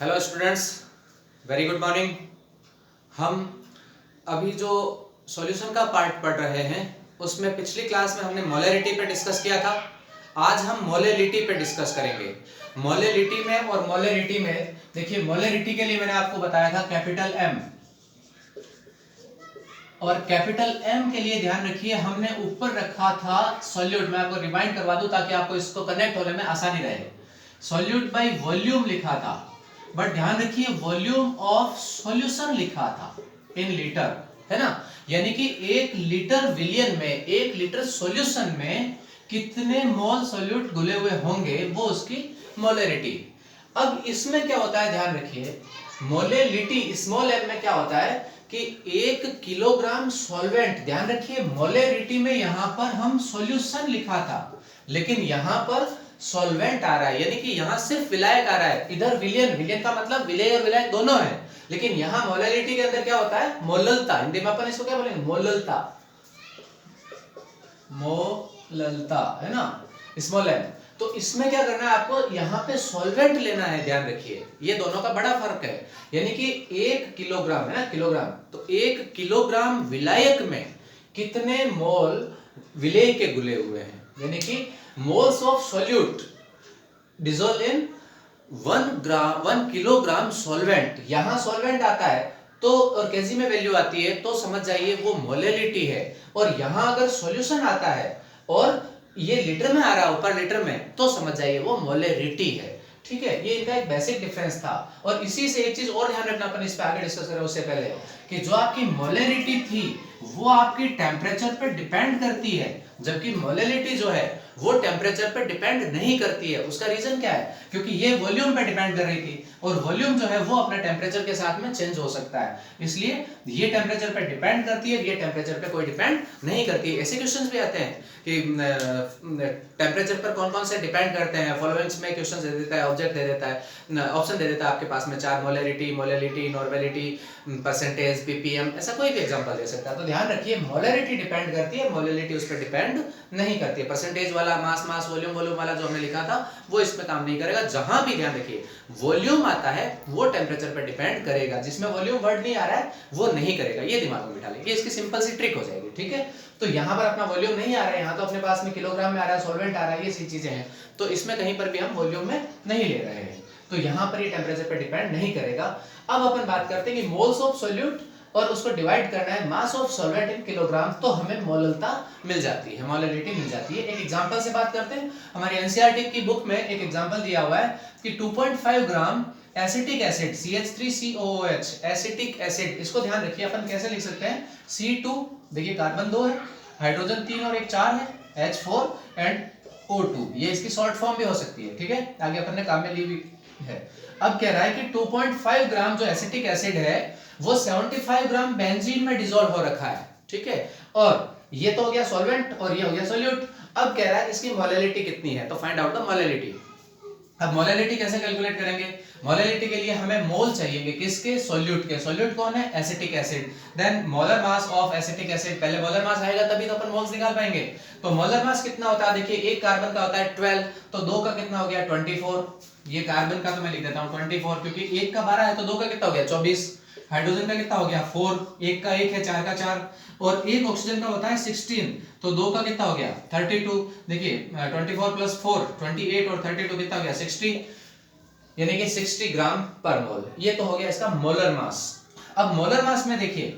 Hello students, very good morning. हम अभी जो सॉल्यूशन का पार्ट पढ़ रहे हैं उसमें पिछली क्लास में हमने मोलैरिटी पे डिस्कस किया था। आज हम मोलैलिटी पे डिस्कस करेंगे। मोलैलिटी में और मोलैरिटी में देखिए, मोलैरिटी के लिए मैंने आपको बताया था कैपिटल एम, और कैपिटल एम के लिए ध्यान रखिए हमने ऊपर रखा था सॉल्यूट। मैं आपको रिमाइंड करवा दूं ताकि आपको इसको कनेक्ट होने में आसानी रहे। सॉल्यूट बाय वॉल्यूम लिखा था, बट ध्यान रखिए वॉल्यूम ऑफ सॉल्यूशन लिखा था इन लीटर, है ना। यानी कि 1 लीटर विलियन में, 1 लीटर सॉल्यूशन में कितने मोल सॉल्यूट घुले हुए होंगे, वो उसकी मोलैरिटी। अब इसमें क्या होता है, ध्यान रखिए मोलैलिटी स्मॉल एम में क्या होता है कि 1 किलोग्राम सॉल्वेंट, ध्यान रखिए मोलैरिटी में यहां पर हम सॉल्यूशन लिखा था, लेकिन यहां पर सॉल्वेंट आ रहा है, यानी कि यहां सिर्फ विलायक आ रहा है। इधर विलियन, विलियन का मतलब विलेय और विलायक दोनों है, लेकिन यहां मोलैलिटी के अंदर क्या होता है, मोललता। हिंदी में अपन इसको क्या बोलेंगे, मोललता, मोललता, है ना, स्मॉल एम। तो इसमें क्या करना है आपको, यहां पे सॉल्वेंट लेना है। ध्यान रखिए ये दोनों का बड़ा फर्क है। यानी कि 1 किलोग्राम, है ना, किलोग्राम, तो 1 किलोग्राम विलायक में कितने मोल विलेय के घुले हुए हैं, यानी कि moles of solute dissolve in 1 kilogram solvent. यहां सॉल्वेंट आता है तो और केजी में वैल्यू आती है तो समझ जाइए वो मोलैलिटी है। और यहां अगर सॉल्यूशन आता है और ये लीटर में आ रहा है ऊपर लीटर में, तो समझ जाइए वो मोलैरिटी है। ठीक है, ये इनका एक बेसिक डिफरेंस था। और इसी से एक चीज और ध्यान रखना, अपन इस पे आगे डिस्कस करें उससे पहले, कि जो आपकी मोलैरिटी थी वो आपकी टेम्परेचर पे डिपेंड करती है, जबकि मोलैलिटी जो है वो टेम्परेचर पे डिपेंड नहीं करती है। उसका रीजन क्या है, क्योंकि ये वॉल्यूम पे डिपेंड कर रही थी, और वॉल्यूम जो है वो अपने टेम्परेचर के साथ में चेंज हो सकता है, इसलिए ये टेम्परेचर पे डिपेंड करती है, ये टेम्परेचर पे कोई डिपेंड नहीं करती। ऐसे क्वेश्चंस भी आते हैं कि टेम्परेचर पर कौन कौन से डिपेंड करते हैं। फॉलोइंग्स में क्वेश्चन दे देता है, ऑब्जेक्ट दे देता है, ऑप्शन दे देता है आपके पास में 4, molarity, molality, normality, percentage, ppm, ऐसा कोई भी एग्जांपल दे सकता है। तो ध्यान रखिए मोलैरिटी डिपेंड करती है, मोलैलिटी उस पर डिपेंड नहीं करती है। परसेंटेज वाला, मास मास, वॉल्यूम वॉल्यूम वाला जो हमने लिखा था वो इसमें काम नहीं करेगा। जहां भी ध्यान रखिए वॉल्यूम आता है वो टेम्परेचर पर डिपेंड करेगा, जिसमें वॉल्यूम वर्ड नहीं आ रहा है वो नहीं करेगा। ये दिमाग में बिठा लेंगे, इसकी सिंपल सी ट्रिक हो जाएगी। ठीक है, तो यहां पर अपना वॉल्यूम नहीं आ रहा है, यहां तो अपने पास में किलोग्राम में आ रहा है, सॉल्वेंट आ रहा है, ये सी चीजें हैं, तो इसमें कहीं पर भी हम वॉल्यूम में नहीं ले रहे हैं, तो यहां पर ये टेम्परेचर पे डिपेंड नहीं करेगा। अब अपन बात करते हैं कि मोल्स ऑफ सॉल्यूट, और उसको डिवाइड करना है mass of solvent in kilogram, तो हमें मोललता मिल जाती है, मोलैलिटी मिल जाती है। एक एग्जांपल से बात करते हैं। हमारी एनसीईआरटी की बुक में एक एग्जांपल दिया हुआ है कि 2.5 gram acetic acid CH3COOH, acetic acid, इसको ध्यान रखिए अपन कैसे लिख सकते हैं, C2, देखिए कार्बन 2 है, हाइड्रोजन 3 और 1 4 है, H4 एंड O2, ये इसकी शॉर्ट फॉर्म भी हो सकती है। ठीक है, आगे अपन ने काम में ली हुई है। अब कह रहा है कि 2.5 ग्राम जो एसिटिक एसिड है वो 75 ग्राम बेंजीन में डिसॉल्व हो रखा है। ठीक है, और ये तो हो गया सॉल्वेंट और ये हो गया सॉल्यूट। अब कह रहा है इसकी मोलैलिटी कितनी है, तो फाइंड आउट द मोलैलिटी। अब मोलैलिटी कैसे कैलकुलेट करेंगे, मोलैलिटी के लिए हमें मोल चाहिए, किसके, सॉल्यूट के। सॉल्यूट कौन है, acetic acid. Then molar mass of acetic acid, पहले मोलर मास आएगा तभी तो अपन मोल्स निकाल पाएंगे। तो मोलर मास कितना होता है, देखिए एक कार्बन का होता है 12, तो 2 का कितना हो गया 24, ये कार्बन का तो मैं लिख देता हूं 24, क्योंकि 1 का 12 है तो 2 का कितना हो गया 24। हाइड्रोजन का कितना हो गया 4, 1 का 1 है, 4 का 4, और एक ऑक्सीजन का होता है 16, तो 2 का कितना हो गया 32। देखिए 24 प्लस 4 28, और 32 कितना हो गया 60, यानी कि 60 ग्राम पर मोल। ये तो हो गया इसका मोलर मास। अब मोलर मास में देखिए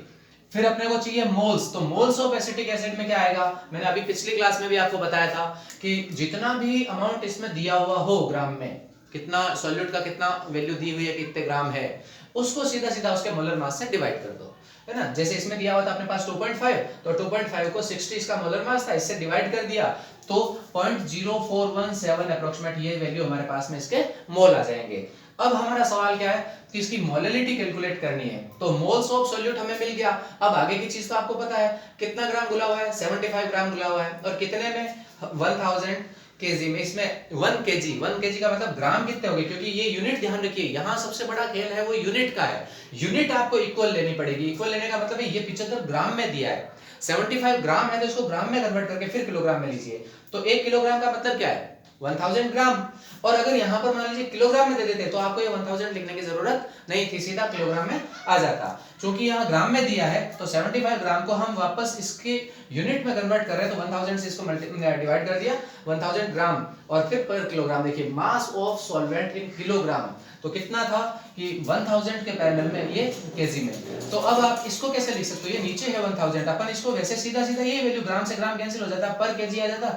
फिर अपने को चाहिए मोल्स, तो मोल्स ऑफ एसिटिक एसिड में क्या आएगा, मैंने अभी पिछली क्लास में भी आपको बताया था कि जितना भी अमाउंट इसमें दिया हुआ हो ग्राम में, कितना सॉल्यूट का कितना वैल्यू दी हुई है, कितने ग्राम है, उसको सीधा सीधा उसके मोलर मास से डिवाइड कर दो, है ना। जैसे इसमें दिया हुआ था अपने पास 2.5, तो 2.5 को 60 इसका मोलर मास था, इससे डिवाइड कर दिया तो 0.0417 अप्रोक्सीमेट ये वैल्यू हमारे पास में इसके मोल आ जाएंगे। अब हमारा सवाल क्या है कि इसकी मोलैलिटी कैलकुलेट करनी है, तो मोल्स ऑफ सॉल्यूट हमें मिल गया। अब आगे की चीज तो आपको पता है, कितना ग्राम घुला हुआ है, 75 ग्राम घुला हुआ है, और कितने में 1000 केजी में। इसमें 1 केजी का मतलब ग्राम कितने हो गए, क्योंकि ये यूनिट ध्यान रखिए, यहाँ सबसे बड़ा खेल है वो यूनिट का है। यूनिट आपको इक्वल लेनी पड़ेगी। इक्वल लेने का मतलब है ये 75 ग्राम में दिया है, 75 ग्राम है तो इसको ग्राम में कन्वर्ट करके फिर किलोग्राम में लीजिए। तो 1 किलोग्राम का मतलब क्या है, 1000 ग्राम। और अगर यहाँ पर मान लीजिए किलोग्राम में दे देते तो आपको ये 1000 लिखने की जरूरत नहीं थी, सीधा किलोग्राम में आ जाता। क्योंकि यहाँ ग्राम में दिया है तो 75 ग्राम को हम वापस इसके यूनिट में कन्वर्ट कर रहे हैं, तो 1000 से इसको डिवाइड कर दिया 1000 ग्राम और फिर पर किलोग्राम। देखिए mass of solvent in kilogram, तो कितना था कि 1000 के पैरेलल में ये केजी में। तो अब आप इसको कैसे लिख सकते हो, ये नीचे है 1000, अपन इसको वैसे सीधा सीधा ये वैल्यू ग्राम से ग्राम कैंसिल हो जाता, पर केजी आ जाता।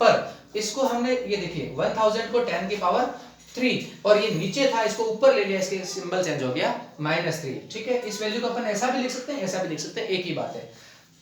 पर इसको हमने ये देखिए 1000 को 10 की पावर 3 और ये नीचे था, इसको ऊपर ले लिया, इसके सिंबल चेंज हो गया -3। ठीक है, इस वैल्यू को अपन ऐसा भी लिख सकते हैं, ऐसा भी लिख सकते हैं, एक ही बात है।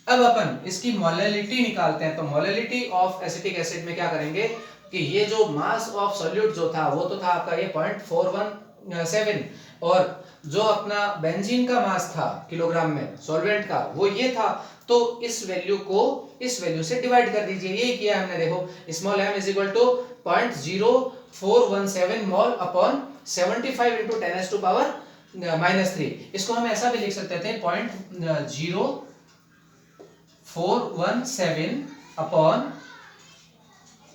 अब अपन इसकी मोलैलिटी निकालते हैं। तो मोलैलिटी ऑफ एसिटिक एसिड में क्या करेंगे कि ये जो मास ऑफ सॉल्यूट जो था वो तो था आपका ये 0.417 और जो अपना बेंजीन का मास था किलोग्राम में सॉल्वेंट का वो ये था। तो इस वैल्यू को इस वैल्यू से डिवाइड कर दीजिए, यही किया हमने। देखो small m is equal to 0.0417 mole upon 75 into 10 to power -3। इसको हम ऐसा भी लिख सकते थे 0.0417 अपॉन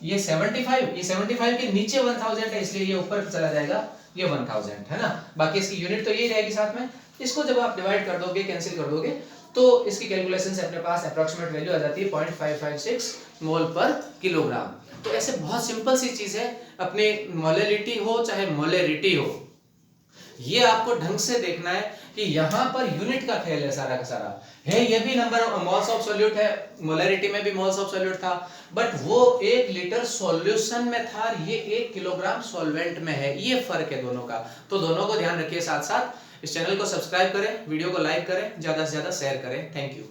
ये 75 के नीचे 1000 है इसलिए ये ऊपर चला जाएगा, ये 1000 है ना। बाकी इसकी यूनिट तो यही रहेगी साथ में। इसको जब आप डिवाइड कर दोगे, कैंसिल कर दोगे, तो इसकी कैलकुलेशन से अपने पास अप्रॉक्सीमेट वैल्यू आ जाती है 0.556 मोल पर किलोग्राम। तो ऐसे बहुत सिंपल सी चीज है, अपनी मोलैलिटी हो चाहे मोलैरिटी हो, ये आपको ढंग से देखना है कि यहाँ पर यूनिट का खेल है सारा का सारा है। ये भी नंबर मोल्स ऑफ सॉल्यूट है, मोलैरिटी में भी मोल्स ऑफ सॉल्यूट था, बट वो 1 लीटर सॉल्यूशन में था, ये 1 किलोग्राम सॉल्वेंट में है, ये फर्क है दोनों का। तो दोनों को ध्यान रखिए। साथ साथ इस चैनल को सब्सक्राइब करें, वीडियो को लाइक करें, ज्यादा से ज्यादा शेयर करें। Thank you.